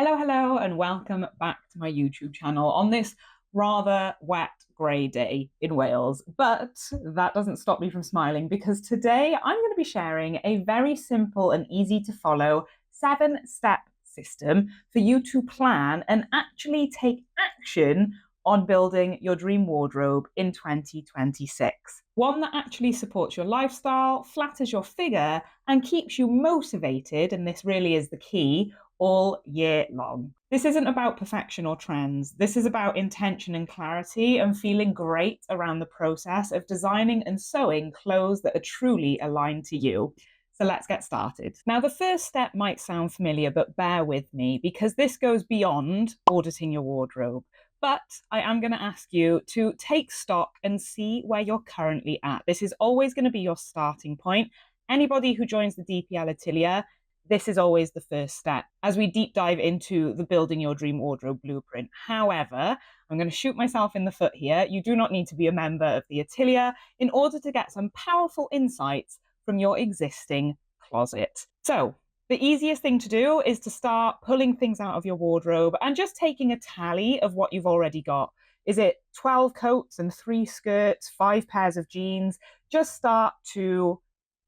Hello, and welcome back to my YouTube channel on this rather wet grey day in Wales. But that doesn't stop me from smiling because today I'm going to be sharing a very simple and easy to follow 7-step system for you to plan and actually take action on building your dream wardrobe in 2026. One that actually supports your lifestyle, flatters your figure, and keeps you motivated, and this really is the key, all year long. This isn't about perfection or trends. This is about intention and clarity and feeling great around the process of designing and sewing clothes that are truly aligned to you. So let's get started. Now, the first step might sound familiar, but bear with me because this goes beyond auditing your wardrobe. But I am going to ask you to take stock and see where you're currently at. This is always going to be your starting point. Anybody who joins the 𝗕𝗶𝗴𝗿𝗂, this is always the first step as we deep dive into the building your dream wardrobe blueprint. However, I'm going to shoot myself in the foot here. You do not need to be a member of the 𝗕𝗶𝗴𝗿𝗂 in order to get some powerful insights from your existing closet. So the easiest thing to do is to start pulling things out of your wardrobe and just taking a tally of what you've already got. Is it 12 coats and 3 skirts, 5 pairs of jeans? Just start to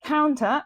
count up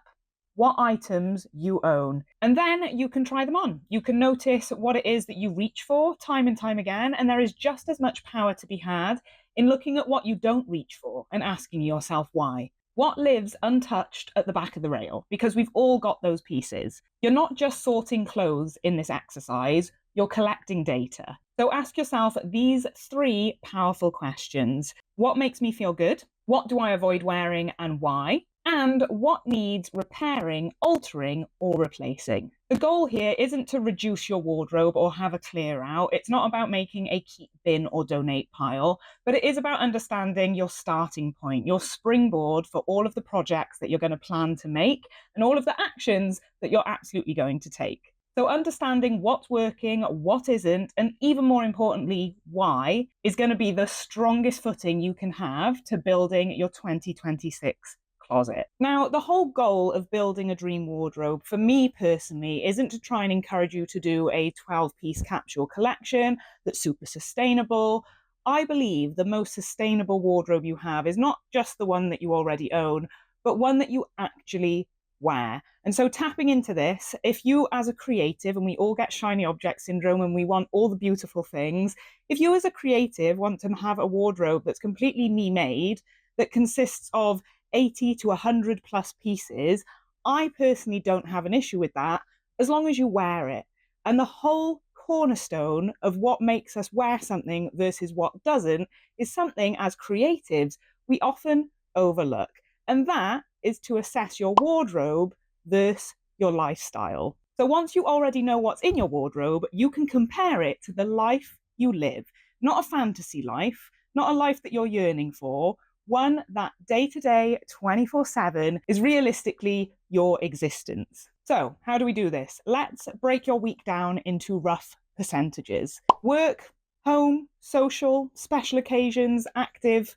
what items you own. And then you can try them on. You can notice what it is that you reach for time and time again. And there is just as much power to be had in looking at what you don't reach for and asking yourself why. What lives untouched at the back of the rail? Because we've all got those pieces. You're not just sorting clothes in this exercise, you're collecting data. So ask yourself these 3 powerful questions. What makes me feel good? What do I avoid wearing and why? And what needs repairing, altering, or replacing? The goal here isn't to reduce your wardrobe or have a clear out. It's not about making a keep, bin, or donate pile, but it is about understanding your starting point, your springboard for all of the projects that you're going to plan to make and all of the actions that you're absolutely going to take. So understanding what's working, what isn't, and even more importantly, why, is going to be the strongest footing you can have to building your 2026 closet. Now, the whole goal of building a dream wardrobe for me personally isn't to try and encourage you to do a 12-piece capsule collection that's super sustainable. I believe the most sustainable wardrobe you have is not just the one that you already own, but one that you actually wear. And so tapping into this, if you as a creative, and we all get shiny object syndrome and we want all the beautiful things, if you as a creative want to have a wardrobe that's completely me-made, that consists of 80 to 100 plus pieces, I personally don't have an issue with that as long as you wear it. And the whole cornerstone of what makes us wear something versus what doesn't is something as creatives we often overlook. And that is to assess your wardrobe versus your lifestyle. So once you already know what's in your wardrobe, you can compare it to the life you live. Not a fantasy life, not a life that you're yearning for, one that day-to-day, 24/7 is realistically your existence. So how do we do this? Let's break your week down into rough percentages. Work, home, social, special occasions, active.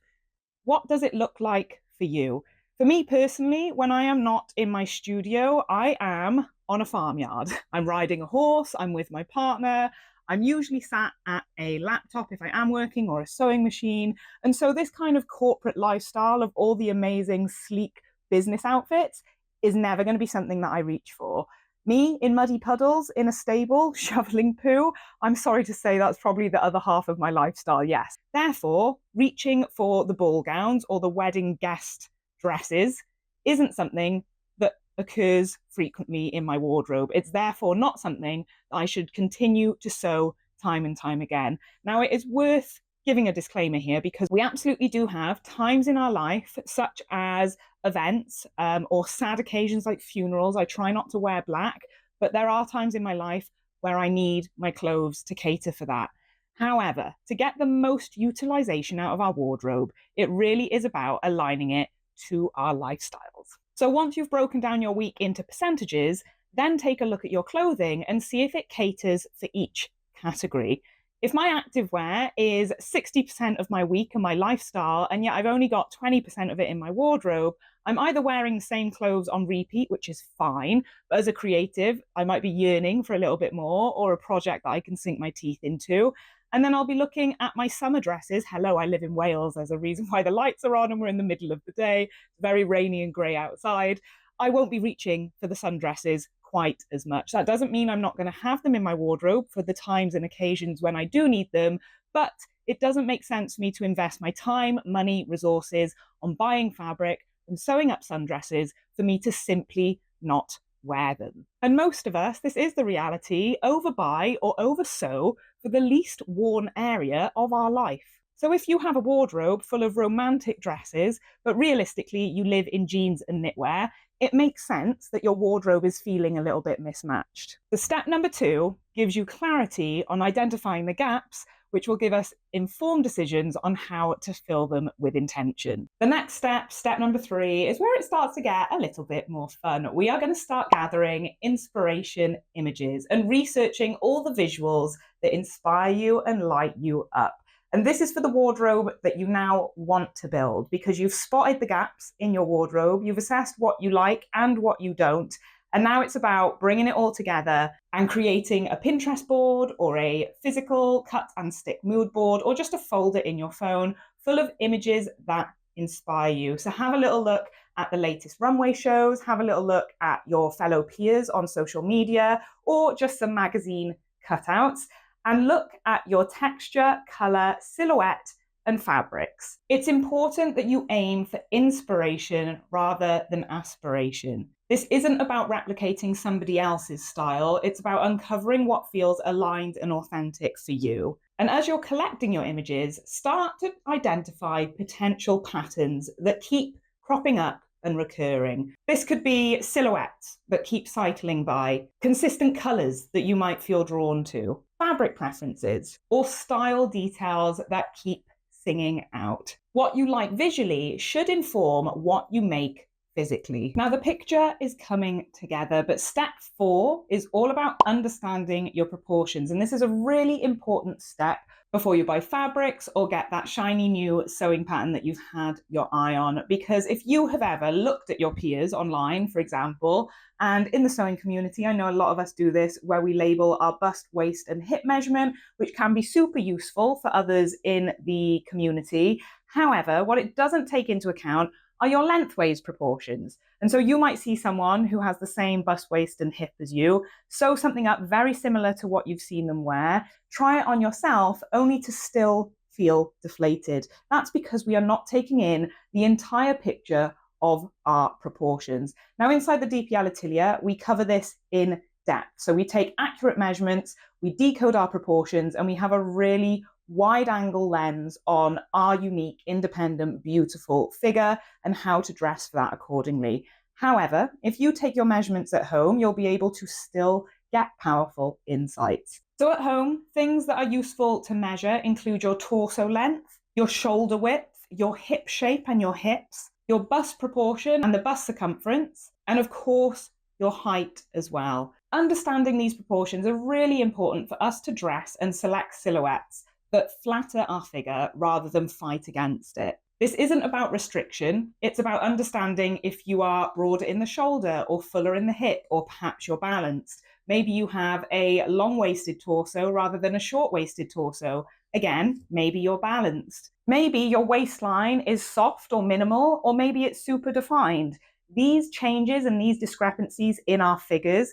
What does it look like for you? For me personally, when I am not in my studio, I am on a farmyard. I'm riding a horse, I'm with my partner, I'm usually sat at a laptop if I am working, or a sewing machine. And so this kind of corporate lifestyle of all the amazing, sleek business outfits is never going to be something that I reach for. Me in muddy puddles in a stable shoveling poo, I'm sorry to say that's probably the other half of my lifestyle, yes. Therefore, reaching for the ball gowns or the wedding guest dresses isn't something that occurs frequently in my wardrobe. It's therefore not something that I should continue to sew time and time again. Now, it is worth giving a disclaimer here because we absolutely do have times in our life, such as events or sad occasions like funerals. I try not to wear black, but there are times in my life where I need my clothes to cater for that. However, to get the most utilization out of our wardrobe, it really is about aligning it to our lifestyles. So once you've broken down your week into percentages, then take a look at your clothing and see if it caters for each category. If my active wear is 60% of my week and my lifestyle, and yet I've only got 20% of it in my wardrobe, I'm either wearing the same clothes on repeat, which is fine, but as a creative, I might be yearning for a little bit more or a project that I can sink my teeth into. And then I'll be looking at my summer dresses. Hello, I live in Wales. There's a reason why the lights are on and we're in the middle of the day. It's very rainy and grey outside. I won't be reaching for the sundresses quite as much. That doesn't mean I'm not going to have them in my wardrobe for the times and occasions when I do need them, but it doesn't make sense for me to invest my time, money, resources on buying fabric and sewing up sundresses for me to simply not wear them. And most of us, this is the reality, overbuy or oversew for the least worn area of our life. So if you have a wardrobe full of romantic dresses, but realistically you live in jeans and knitwear, it makes sense that your wardrobe is feeling a little bit mismatched. The step number 2 gives you clarity on identifying the gaps, which will give us informed decisions on how to fill them with intention. The next step, step number 3, is where it starts to get a little bit more fun. We are going to start gathering inspiration images and researching all the visuals that inspire you and light you up. And this is for the wardrobe that you now want to build, because you've spotted the gaps in your wardrobe, you've assessed what you like and what you don't, and now it's about bringing it all together and creating a Pinterest board or a physical cut and stick mood board or just a folder in your phone full of images that inspire you. So have a little look at the latest runway shows, have a little look at your fellow peers on social media or just some magazine cutouts, and look at your texture, color, silhouette, and fabrics. It's important that you aim for inspiration rather than aspiration. This isn't about replicating somebody else's style, it's about uncovering what feels aligned and authentic for you. And as you're collecting your images, start to identify potential patterns that keep cropping up and recurring. This could be silhouettes that keep cycling by, consistent colors that you might feel drawn to, fabric preferences, or style details that keep singing out. What you like visually should inform what you make physically. Now the picture is coming together, but step 4 is all about understanding your proportions. And this is a really important step before you buy fabrics or get that shiny new sewing pattern that you've had your eye on. Because if you have ever looked at your peers online, for example, and in the sewing community, I know a lot of us do this, where we label our bust, waist, and hip measurement, which can be super useful for others in the community. However, what it doesn't take into account are your lengthways proportions. And so you might see someone who has the same bust, waist, and hip as you, sew something up very similar to what you've seen them wear, try it on yourself, only to still feel deflated. That's because we are not taking in the entire picture of our proportions. Now, inside the 𝗕𝗵𝗹𝗁𝗕, we cover this in depth. So we take accurate measurements, we decode our proportions, and we have a really wide angle lens on our unique, independent, beautiful figure and how to dress for that accordingly. However, if you take your measurements at home, you'll be able to still get powerful insights. So at home, things that are useful to measure include your torso length, your shoulder width, your hip shape and your hips, your bust proportion and the bust circumference, and of course, your height as well. Understanding these proportions are really important for us to dress and select silhouettes that flatter our figure rather than fight against it. This isn't about restriction, it's about understanding if you are broader in the shoulder or fuller in the hip, or perhaps you're balanced. Maybe you have a long-waisted torso rather than a short-waisted torso. Again, maybe you're balanced. Maybe your waistline is soft or minimal, or maybe it's super defined. These changes and these discrepancies in our figures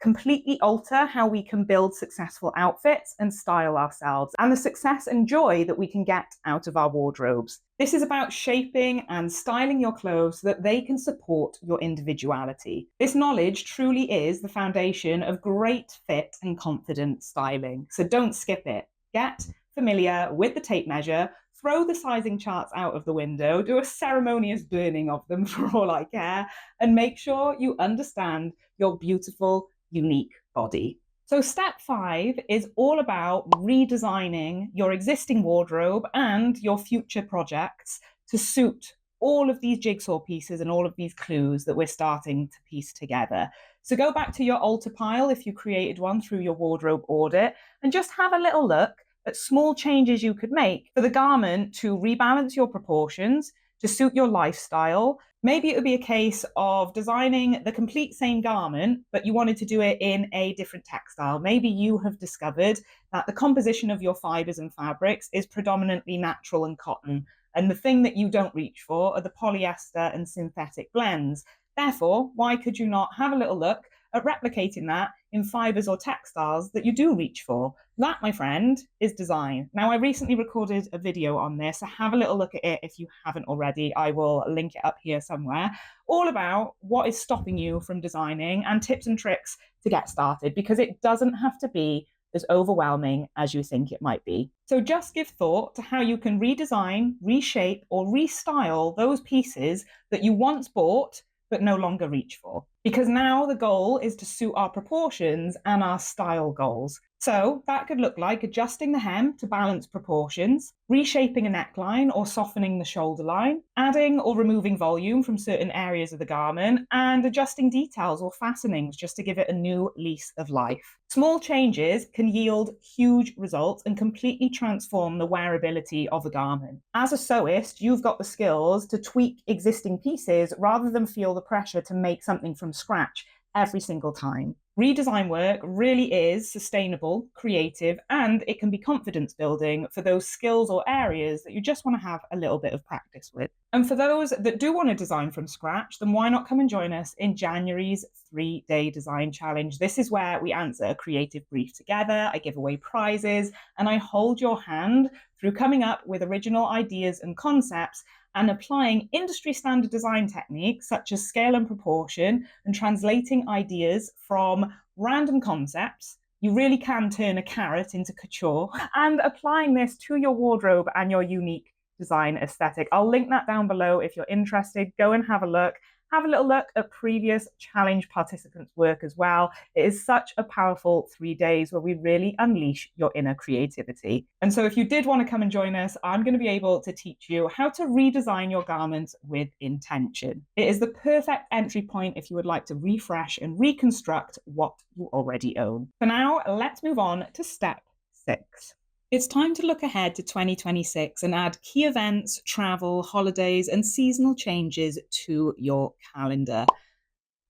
completely alter how we can build successful outfits and style ourselves, and the success and joy that we can get out of our wardrobes. This is about shaping and styling your clothes so that they can support your individuality. This knowledge truly is the foundation of great fit and confident styling. So don't skip it. Get familiar with the tape measure, throw the sizing charts out of the window, do a ceremonious burning of them for all I care, and make sure you understand your beautiful, unique body. So step 5 is all about redesigning your existing wardrobe and your future projects to suit all of these jigsaw pieces and all of these clues that we're starting to piece together. So go back to your altar pile if you created one through your wardrobe audit and just have a little look at small changes you could make for the garment to rebalance your proportions, to suit your lifestyle. Maybe it would be a case of designing the complete same garment, but you wanted to do it in a different textile. Maybe you have discovered that the composition of your fibers and fabrics is predominantly natural and cotton, and the thing that you don't reach for are the polyester and synthetic blends. Therefore, why could you not have a little look at replicating that in fibers or textiles that you do reach for? That, my friend, is design. Now, I recently recorded a video on this, so have a little look at it if you haven't already. I will link it up here somewhere, all about what is stopping you from designing and tips and tricks to get started, because it doesn't have to be as overwhelming as you think it might be. So just give thought to how you can redesign, reshape, or restyle those pieces that you once bought but no longer reach for. Because now the goal is to suit our proportions and our style goals. So that could look like adjusting the hem to balance proportions, reshaping a neckline or softening the shoulder line, adding or removing volume from certain areas of the garment, and adjusting details or fastenings just to give it a new lease of life. Small changes can yield huge results and completely transform the wearability of a garment. As a sewist, you've got the skills to tweak existing pieces rather than feel the pressure to make something from scratch every single time. Redesign work really is sustainable, creative, and it can be confidence building for those skills or areas that you just want to have a little bit of practice with. And for those that do want to design from scratch, then why not come and join us in January's 3-day design challenge? This is where we answer a creative brief together, I give away prizes, and I hold your hand through coming up with original ideas and concepts and applying industry standard design techniques such as scale and proportion and translating ideas from random concepts. You really can turn a carrot into couture, and applying this to your wardrobe and your unique design aesthetic. I'll link that down below if you're interested. Go and have a look. Have a little look at previous challenge participants' work as well. It is such a powerful 3 days where we really unleash your inner creativity. And so if you did want to come and join us, I'm going to be able to teach you how to redesign your garments with intention. It is the perfect entry point if you would like to refresh and reconstruct what you already own. For now, let's move on to step 6. It's time to look ahead to 2026 and add key events, travel, holidays, and seasonal changes to your calendar.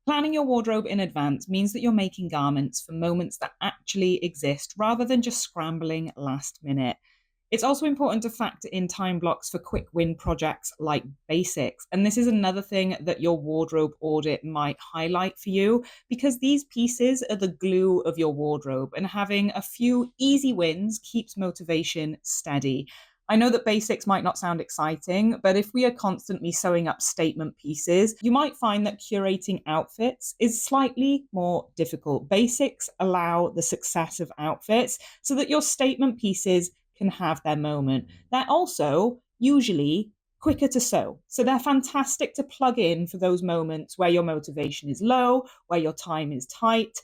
Planning your wardrobe in advance means that you're making garments for moments that actually exist rather than just scrambling last minute. It's also important to factor in time blocks for quick win projects like basics. And this is another thing that your wardrobe audit might highlight for you, because these pieces are the glue of your wardrobe, and having a few easy wins keeps motivation steady. I know that basics might not sound exciting, but if we are constantly sewing up statement pieces, you might find that curating outfits is slightly more difficult. Basics allow the success of outfits so that your statement pieces can have their moment. They're also usually quicker to sew, so they're fantastic to plug in for those moments where your motivation is low, where your time is tight.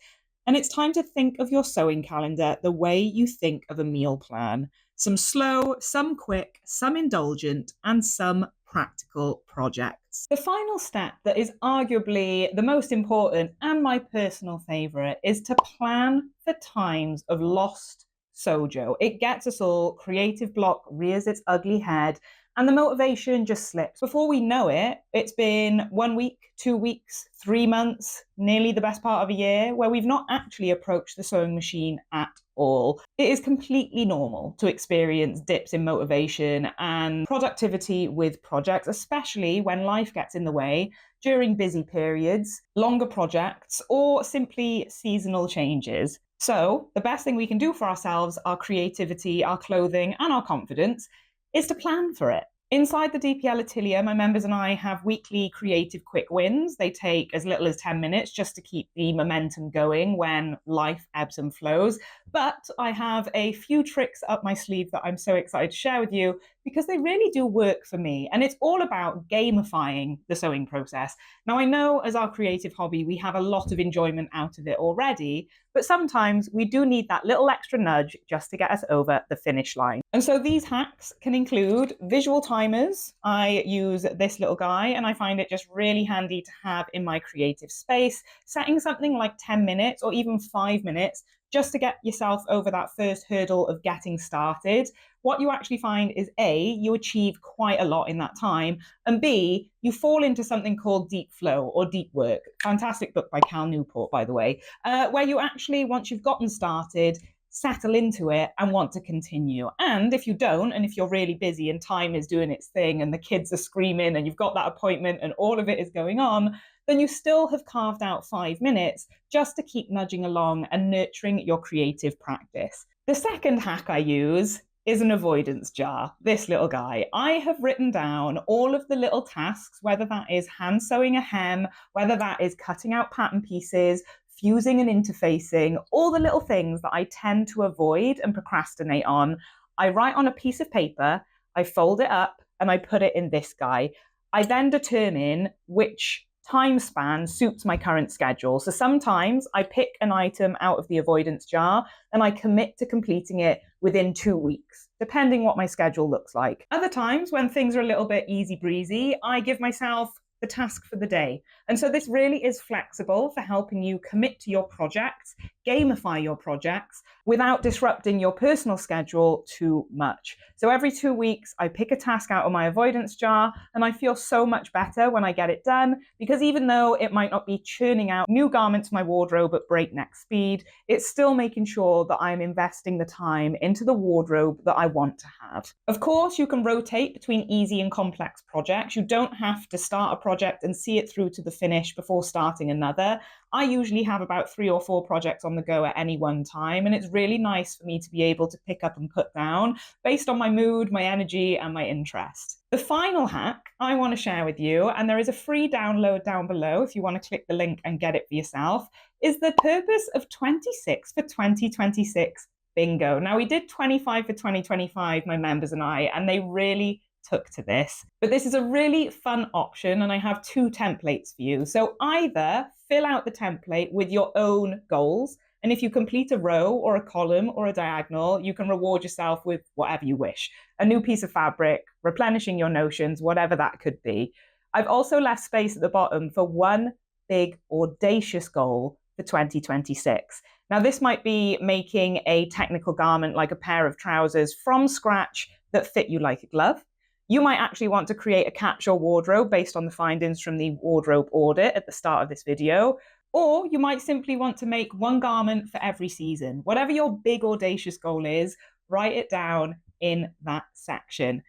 And it's time to think of your sewing calendar the way you think of a meal plan. Some slow, some quick, some indulgent, and some practical projects. The final step that is arguably the most important and my personal favorite is to plan for times of lost sojo. It gets us all, creative block rears its ugly head, and the motivation just slips. Before we know it, it's been 1 week, 2 weeks, 3 months, nearly the best part of a year, where we've not actually approached the sewing machine at all. It is completely normal to experience dips in motivation and productivity with projects, especially when life gets in the way during busy periods, longer projects, or simply seasonal changes. So the best thing we can do for ourselves, our creativity, our clothing, and our confidence is to plan for it. Inside the 𝗕𝗀𝗆𝗍, my members and I have weekly creative quick wins. They take as little as 10 minutes just to keep the momentum going when life ebbs and flows. But I have a few tricks up my sleeve that I'm so excited to share with you, because they really do work for me. And it's all about gamifying the sewing process. Now, I know as our creative hobby, we have a lot of enjoyment out of it already, but sometimes we do need that little extra nudge just to get us over the finish line. And so these hacks can include visual timers. I use this little guy and I find it just really handy to have in my creative space. Setting something like 10 minutes or even 5 minutes just to get yourself over that first hurdle of getting started, what you actually find is A, you achieve quite a lot in that time, and B, you fall into something called deep flow or deep work. Fantastic book by Cal Newport, by the way, where you actually, once you've gotten started, settle into it and want to continue. And if you don't, and if you're really busy and time is doing its thing and the kids are screaming and you've got that appointment and all of it is going on, then you still have carved out 5 minutes just to keep nudging along and nurturing your creative practice. The second hack I use is an avoidance jar, this little guy. I have written down all of the little tasks, whether that is hand sewing a hem, whether that is cutting out pattern pieces, fusing and interfacing, all the little things that I tend to avoid and procrastinate on. I write on a piece of paper, I fold it up, and I put it in this guy. I then determine which time span suits my current schedule. So sometimes I pick an item out of the avoidance jar and I commit to completing it within 2 weeks, depending what my schedule looks like. Other times, when things are a little bit easy breezy, I give myself the task for the day. And so this really is flexible for helping you commit to your projects, gamify your projects without disrupting your personal schedule too much. So every 2 weeks, I pick a task out of my avoidance jar, and I feel so much better when I get it done, because even though it might not be churning out new garments for my wardrobe at breakneck speed, it's still making sure that I'm investing the time into the wardrobe that I want to have. Of course, you can rotate between easy and complex projects. You don't have to start a project and see it through to the finish before starting another. I usually have about 3 or 4 projects on the go at any one time, and it's really nice for me to be able to pick up and put down based on my mood, my energy, and my interest. The final hack I want to share with you, and there is a free download down below if you want to click the link and get it for yourself, is the purpose of 26 for 2026 bingo. Now, we did 25 for 2025, my members and I, and they really took to this. But this is a really fun option, and I have 2 templates for you. So either fill out the template with your own goals, and if you complete a row or a column or a diagonal, you can reward yourself with whatever you wish. A new piece of fabric, replenishing your notions, whatever that could be. I've also left space at the bottom for one big audacious goal for 2026. Now, this might be making a technical garment like a pair of trousers from scratch that fit you like a glove. You might actually want to create a catch-all wardrobe based on the findings from the wardrobe audit at the start of this video. Or you might simply want to make one garment for every season. Whatever your big audacious goal is, write it down in that section.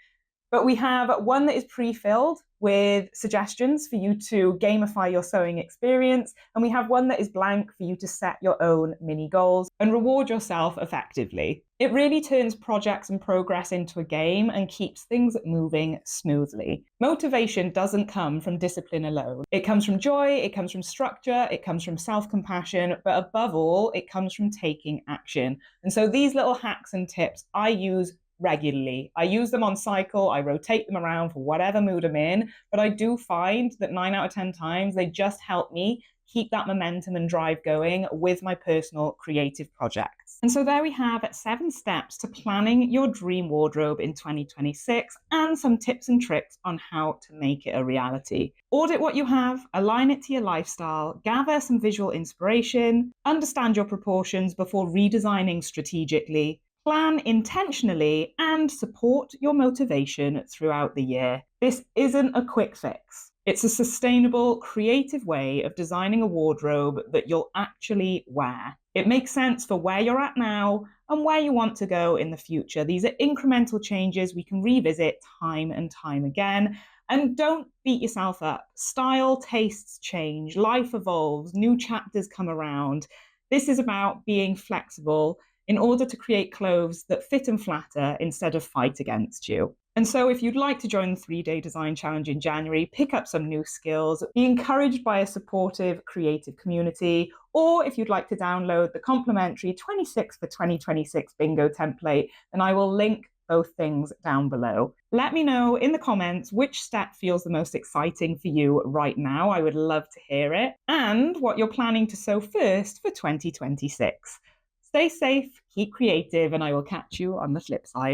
But we have one that is pre-filled with suggestions for you to gamify your sewing experience. And we have one that is blank for you to set your own mini goals and reward yourself effectively. It really turns projects and progress into a game and keeps things moving smoothly. Motivation doesn't come from discipline alone. It comes from joy, it comes from structure, it comes from self-compassion, but above all, it comes from taking action. And so these little hacks and tips I use regularly. I use them on cycle, I rotate them around for whatever mood I'm in, but I do find that 9 out of 10 times they just help me keep that momentum and drive going with my personal creative projects. And so there we have 7 steps to planning your dream wardrobe in 2026 and some tips and tricks on how to make it a reality. Audit what you have, align it to your lifestyle, gather some visual inspiration, understand your proportions before redesigning strategically, plan intentionally, and support your motivation throughout the year. This isn't a quick fix. It's a sustainable, creative way of designing a wardrobe that you'll actually wear. It makes sense for where you're at now and where you want to go in the future. These are incremental changes we can revisit time and time again. And don't beat yourself up. Style, tastes change, life evolves, new chapters come around. This is about being flexible in order to create clothes that fit and flatter instead of fight against you. And so if you'd like to join the 3-day design challenge in January, pick up some new skills, be encouraged by a supportive, creative community, or if you'd like to download the complimentary 26 for 2026 bingo template, then I will link both things down below. Let me know in the comments which step feels the most exciting for you right now. I would love to hear it, and what you're planning to sew first for 2026. Stay safe, keep creative, and I will catch you on the flip side.